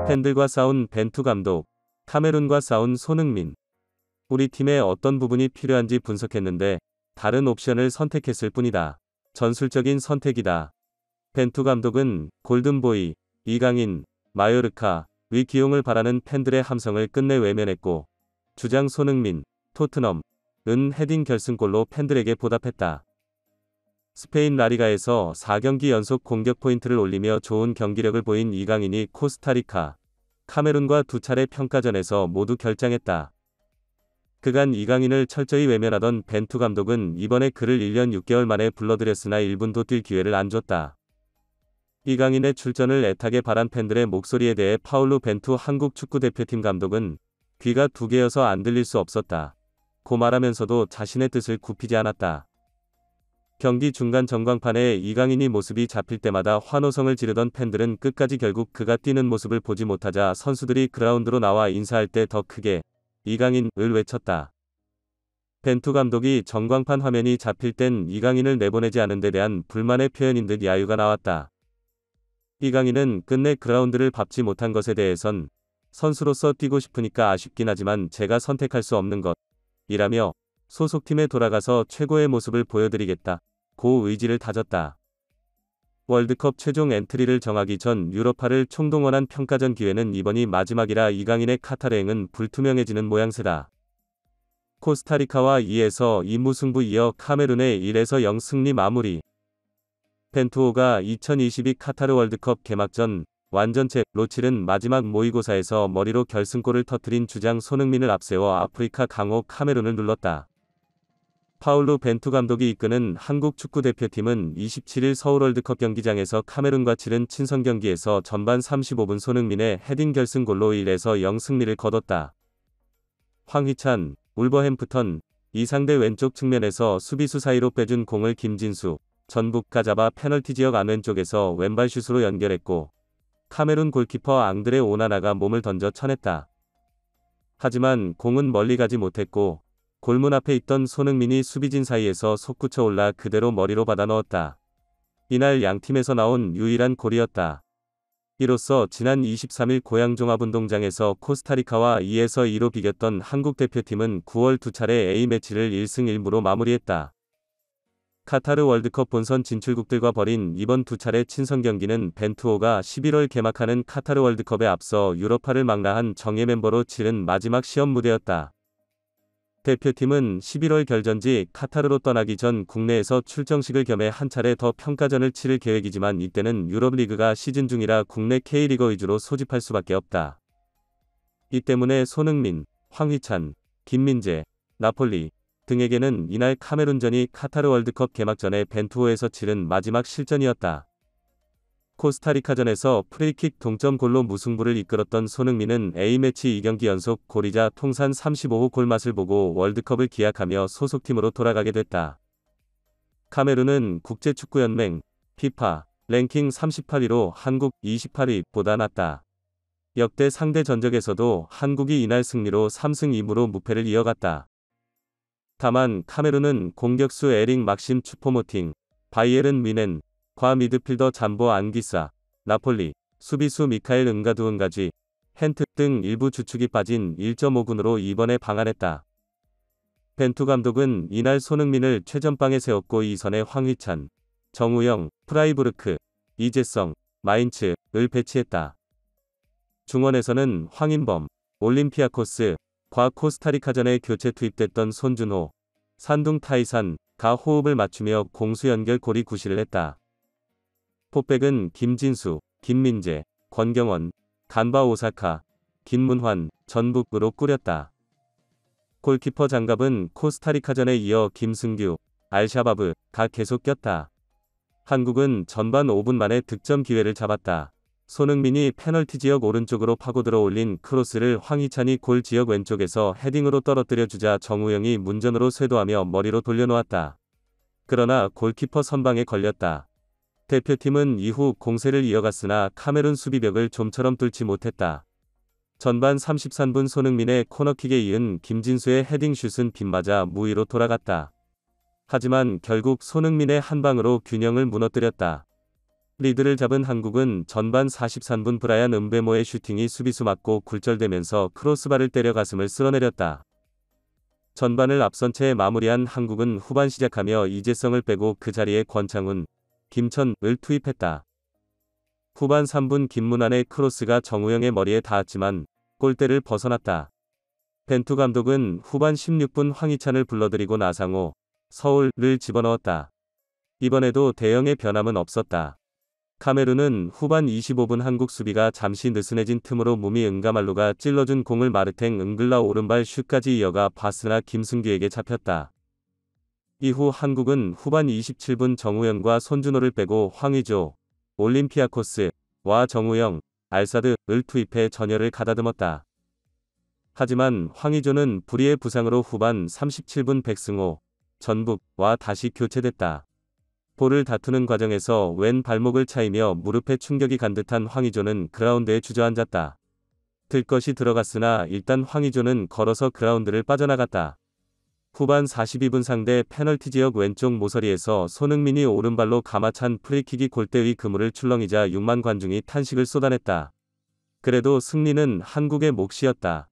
팬들과 싸운 벤투 감독, 카메룬과 싸운 손흥민. 우리 팀에 어떤 부분이 필요한지 분석했는데 다른 옵션을 선택했을 뿐이다. 전술적인 선택이다. 벤투 감독은 골든보이, 이강인, 마요르카, 위 기용을 바라는 팬들의 함성을 끝내 외면했고, 주장 손흥민, 토트넘, 은 헤딩 결승골로 팬들에게 보답했다. 스페인 라리가에서 4경기 연속 공격 포인트를 올리며 좋은 경기력을 보인 이강인이 코스타리카, 카메룬과 두 차례 평가전에서 모두 결장했다. 그간 이강인을 철저히 외면하던 벤투 감독은 이번에 그를 1년 6개월 만에 불러들였으나 1분도 뛸 기회를 안 줬다. 이강인의 출전을 애타게 바란 팬들의 목소리에 대해 파울루 벤투 한국 축구대표팀 감독은 귀가 두 개여서 안 들릴 수 없었다. 고 말하면서도 자신의 뜻을 굽히지 않았다. 경기 중간 전광판에 이강인이 모습이 잡힐 때마다 환호성을 지르던 팬들은 끝까지 결국 그가 뛰는 모습을 보지 못하자 선수들이 그라운드로 나와 인사할 때 더 크게 이강인을 외쳤다. 벤투 감독이 전광판 화면이 잡힐 땐 이강인을 내보내지 않은 데 대한 불만의 표현인 듯 야유가 나왔다. 이강인은 끝내 그라운드를 밟지 못한 것에 대해선 선수로서 뛰고 싶으니까 아쉽긴 하지만 제가 선택할 수 없는 것이라며 소속팀에 돌아가서 최고의 모습을 보여드리겠다. 고 의지를 다졌다. 월드컵 최종 엔트리를 정하기 전 유럽파를 총동원한 평가전 기회는 이번이 마지막이라 이강인의 카타르행은 불투명해지는 모양새다. 코스타리카와 2에서 2 무승부 이어 카메룬의 1에서 0 승리 마무리. 벤투호가 2022 카타르 월드컵 개막전 완전체로 치른 마지막 모의고사에서 머리로 결승골을 터뜨린 주장 손흥민을 앞세워 아프리카 강호 카메룬을 눌렀다. 파울루 벤투 감독이 이끄는 한국 축구대표팀은 27일 서울 월드컵 경기장에서 카메룬과 치른 친선 경기에서 전반 35분 손흥민의 헤딩 결승골로 1에서 0 승리를 거뒀다. 황희찬, 울버햄프턴, 이상대 왼쪽 측면에서 수비수 사이로 빼준 공을 김진수, 전북가 잡아 페널티 지역 안왼쪽에서 왼발 슛으로 연결했고, 카메룬 골키퍼 앙드레 오나나가 몸을 던져 쳐냈다. 하지만 공은 멀리 가지 못했고, 골문 앞에 있던 손흥민이 수비진 사이에서 솟구쳐 올라 그대로 머리로 받아 넣었다. 이날 양팀에서 나온 유일한 골이었다. 이로써 지난 23일 고양 종합운동장에서 코스타리카와 2에서 2로 비겼던 한국 대표팀은 9월 두 차례 A매치를 1승 1무로 마무리했다. 카타르 월드컵 본선 진출국들과 벌인 이번 두 차례 친선 경기는 벤투호가 11월 개막하는 카타르 월드컵에 앞서 유럽파를 망라한 정예 멤버로 치른 마지막 시험 무대였다. 대표팀은 11월 결전지 카타르로 떠나기 전 국내에서 출정식을 겸해 한 차례 더 평가전을 치를 계획이지만 이때는 유럽리그가 시즌 중이라 국내 K리거 위주로 소집할 수밖에 없다. 이 때문에 손흥민, 황희찬, 김민재, 나폴리 등에게는 이날 카메룬전이 카타르 월드컵 개막전에 벤투호에서 치른 마지막 실전이었다. 코스타리카전에서 프리킥 동점골로 무승부를 이끌었던 손흥민은 A매치 2경기 연속 골이자 통산 35호 골맛을 보고 월드컵을 기약하며 소속팀으로 돌아가게 됐다. 카메룬은 국제축구연맹 FIFA 랭킹 38위로 한국 28위보다 낮다. 역대 상대 전적에서도 한국이 이날 승리로 3승 2무로 무패를 이어갔다. 다만 카메룬은 공격수 에릭 막심 추포모팅, 바이에른 미넨, 과 미드필더 잠보 안기사, 나폴리, 수비수 미카엘 은가두은가쥐, 헨트 등 일부 주축이 빠진 1.5군으로 이번에 방한했다. 벤투 감독은 이날 손흥민을 최전방에 세웠고 이 선에 황희찬, 정우영, 프라이부르크, 이재성, 마인츠를 배치했다. 중원에서는 황인범, 올림피아코스, 과 코스타리카전에 교체 투입됐던 손준호, 산둥 타이산, 가 호흡을 맞추며 공수 연결 고리 구실을 했다. 포백은 김진수, 김민재, 권경원, 간바 오사카, 김문환, 전북으로 꾸렸다. 골키퍼 장갑은 코스타리카전에 이어 김승규, 알샤바브가 계속 꼈다. 한국은 전반 5분 만에 득점 기회를 잡았다. 손흥민이 페널티 지역 오른쪽으로 파고들어 올린 크로스를 황희찬이 골 지역 왼쪽에서 헤딩으로 떨어뜨려 주자 정우영이 문전으로 쇄도하며 머리로 돌려놓았다. 그러나 골키퍼 선방에 걸렸다. 대표팀은 이후 공세를 이어갔으나 카메룬 수비벽을 좀처럼 뚫지 못했다. 전반 33분 손흥민의 코너킥에 이은 김진수의 헤딩슛은 빗맞아 무위로 돌아갔다. 하지만 결국 손흥민의 한 방으로 균형을 무너뜨렸다. 리드를 잡은 한국은 전반 43분 브라이언 음베모의 슈팅이 수비수 맞고 굴절되면서 크로스바를 때려 가슴을 쓸어내렸다. 전반을 앞선 채 마무리한 한국은 후반 시작하며 이재성을 빼고 그 자리에 권창훈, 김천을 투입했다. 후반 3분 김문환의 크로스가 정우영의 머리에 닿았지만 골대를 벗어났다. 벤투 감독은 후반 16분 황희찬을 불러들이고 나상호, 서울을 집어넣었다. 이번에도 대형의 변함은 없었다. 카메룬은 후반 25분 한국 수비가 잠시 느슨해진 틈으로 무미 은가말루가 찔러준 공을 마르탱 은글라 오른발 슛까지 이어가 바스나 김승규에게 잡혔다. 이후 한국은 후반 27분 정우영과 손준호를 빼고 황의조, 올림피아코스와 정우영, 알사드를 투입해 전열을 가다듬었다. 하지만 황의조는 불의의 부상으로 후반 37분 백승호, 전북과 다시 교체됐다. 볼을 다투는 과정에서 왼 발목을 차이며 무릎에 충격이 간 듯한 황의조는 그라운드에 주저앉았다. 들것이 들어갔으나 일단 황의조는 걸어서 그라운드를 빠져나갔다. 후반 42분 상대 페널티 지역 왼쪽 모서리에서 손흥민이 오른발로 감아찬 프리킥이 골대 위 그물을 출렁이자 6만 관중이 탄식을 쏟아냈다. 그래도 승리는 한국의 몫이었다.